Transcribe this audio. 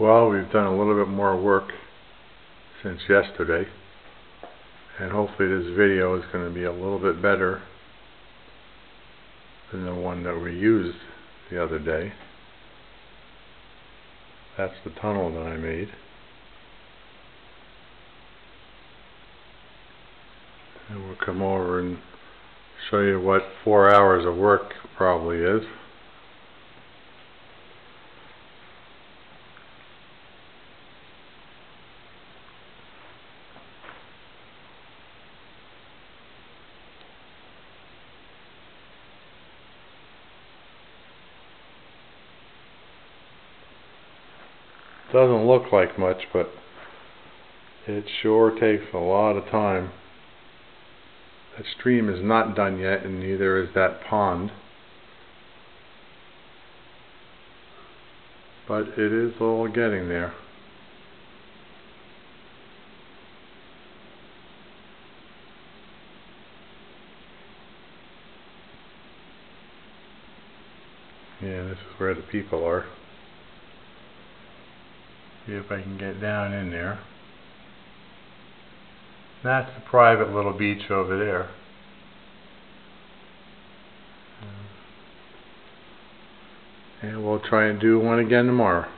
Well, we've done a little bit more work since yesterday, and hopefully this video is going to be a little bit better than the one that we used the other day. That's the tunnel that I made. And we'll come over and show you what 4 hours of work probably is. Doesn't look like much, but it sure takes a lot of time. That stream is not done yet, and neither is that pond. But it is all getting there. Yeah, this is where the people are. See if I can get down in there. That's the private little beach over there. And we'll try and do one again tomorrow.